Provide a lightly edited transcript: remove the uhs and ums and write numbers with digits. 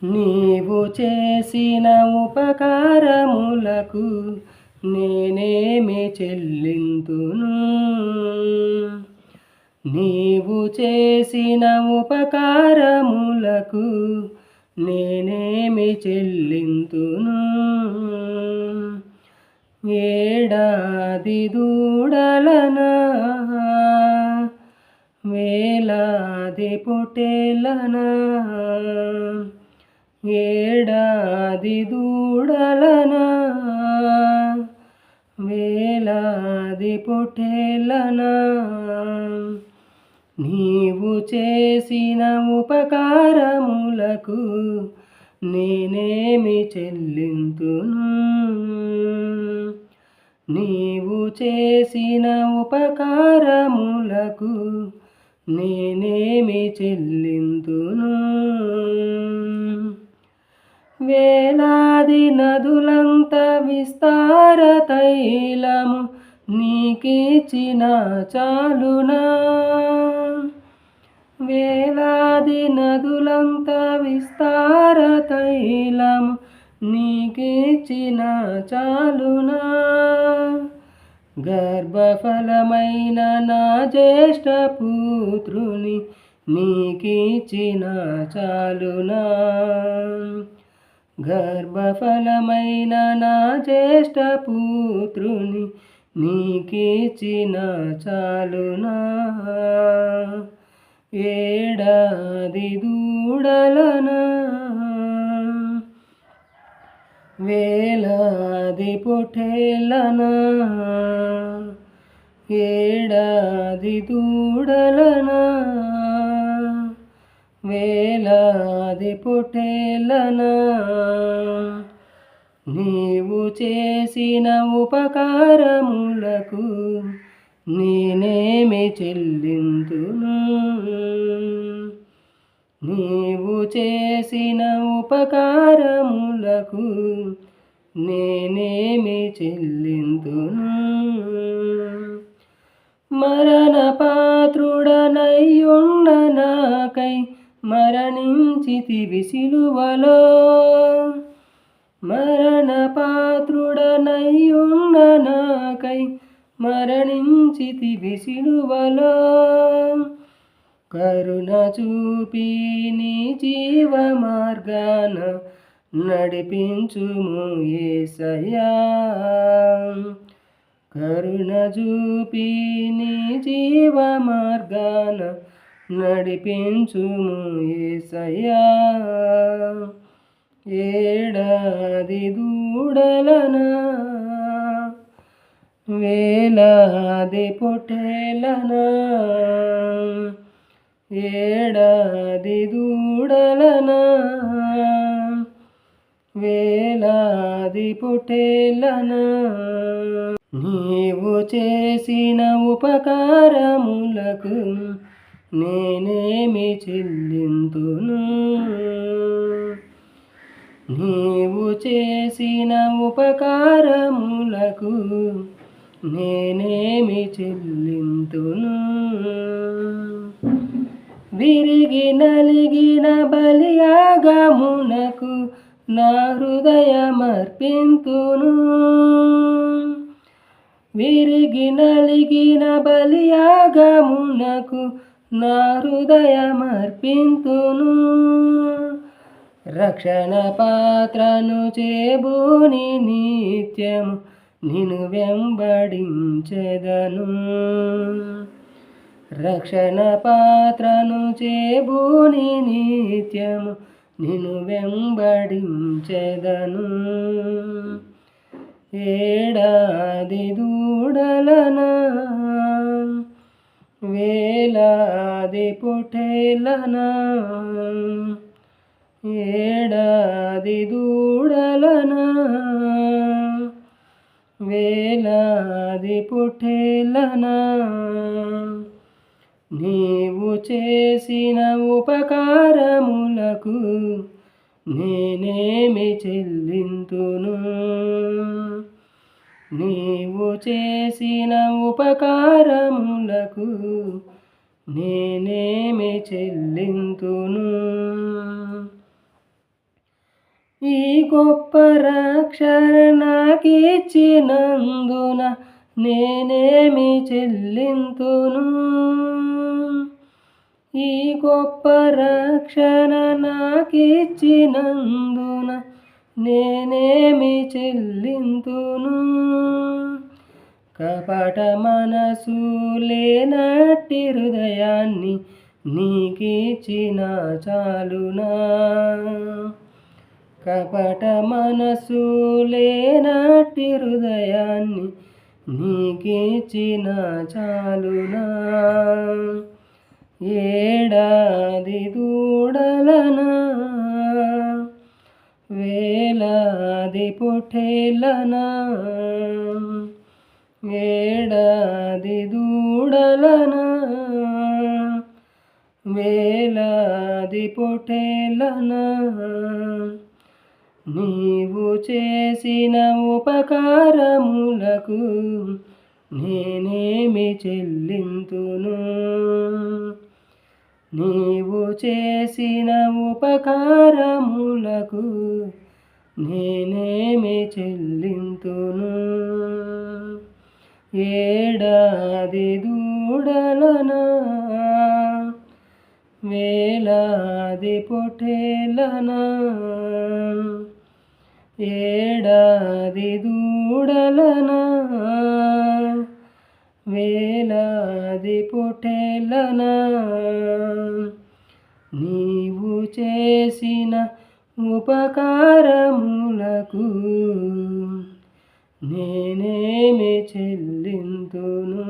నీవు చేసిన ఉపకారములకు నేనేమి చెల్లింతును? నీవు చేసిన ఉపకారములకు నేనేమి చెల్లింతును? ఏడాది దూడలనా, వేలాది పొట్టేలనా, ఏడాది దూడలనా, వేలాది పొట్టేలనా, నీవు చేసిన ఉపకారములకు నేనేమి చెల్లింతును? నీవు చేసిన ఉపకారములకు నేనేమి చెల్లింతును? వేలాది నదులంత విస్తార తైలము నీకిచ్చిన చాలునా? వేలాది నదులంత విస్తార తైలము నీకిచ్చిన చాలునా? గర్భఫలమైన నా జ్యేష్ఠ పుత్రుని నీకిచ్చిన చాలునా? గర్భఫలమైన నా జ్యేష్ఠ పుత్రుని నీకిచ్చిన చాలునా? ఏడాది దూడలనా, వేలాది పొట్టేలనా, ఏడాది దూడలనా, వేలాది పొట్టేలనా, నీవు చేసిన ఉపకారములకు నేనేమి చెల్లింతును? నీవు చేసిన ఉపకారములకు నేనేమి చెల్లింతును? మరణ పాత్రుడనయ్యున్న నాకై మరణించితివి సిలువలో. మరణ పాత్రుడనయ్యున్న నాకై మరణించితివి సిలువలో. కరుణ చూపి నీ జీవ మార్గాన నడిపించుము యేసయ్యా. కరుణ చూపి నీ జీవ మార్గాన నడిపించుము యేసయ్యా. ఏడాది దూడలనా, వేలాది పొట్టేలనా, ఏడాది దూడలనా, వేలాది పొట్టేలనా, నీవు చేసిన ఉపకారములకు నేనేమి చెల్లింతును? నీవు చేసిన ఉపకారములకు నేనేమి చెల్లింతును? విరిగి నలిగిన బలియాగమునకు నా హృదయమర్పింతును. విరిగి నలిగిన బలియాగమునకు నా హృదయమర్పింతును. రక్షణ పాత్రను చేబూని నిత్యము నిన్ను వెంబడించెదను. రక్షణ పాత్రను చేబూని నిత్యము నిన్ను వెంబడించెదను. ఏడాది దూడలనా, వేలాది పొట్టేలనా, ఏడాది దూడలనా, వేలాది పొట్టేలనా, నీవు చేసిన ఉపకారములకు నేనేమి చెల్లింతును? నీవు చేసిన ఉపకారములకు నేనేమి చెల్లింతును? ఈ గొప్ప రక్షణ నాకిచ్చినందున నేనేమి చెల్లింతును. ఈ గొప్ప రక్షణ నాకిచ్చినందున నేనేమి చెల్లింతును. కపట మనసు లేనట్టి హృదయాన్ని నీకిచ్చిన చాలునా. కపట మనసు లేనట్టి హృదయాన్ని నీకిచ్చిన చాలునా. ఏడాది దూడలనా వేలాది పొట్టేళ్ళనా. ఏడాది దూడలనా వేలాది పొట్టేళ్ళనా. నీవు చేసిన ఉపకారములకు నేనేమి చెల్లింతును. నీవు చేసిన ఉపకారములకు నేనేమి చెల్లింతును. ఏడాది దూడలనా వేలాది పొట్టేళ్ళనా. ఏడాది దూడలనా వేలాది పొట్టేళ్ళనా. నీవు చేసిన ఉపకారములకు నేనేమి చెల్లింతును.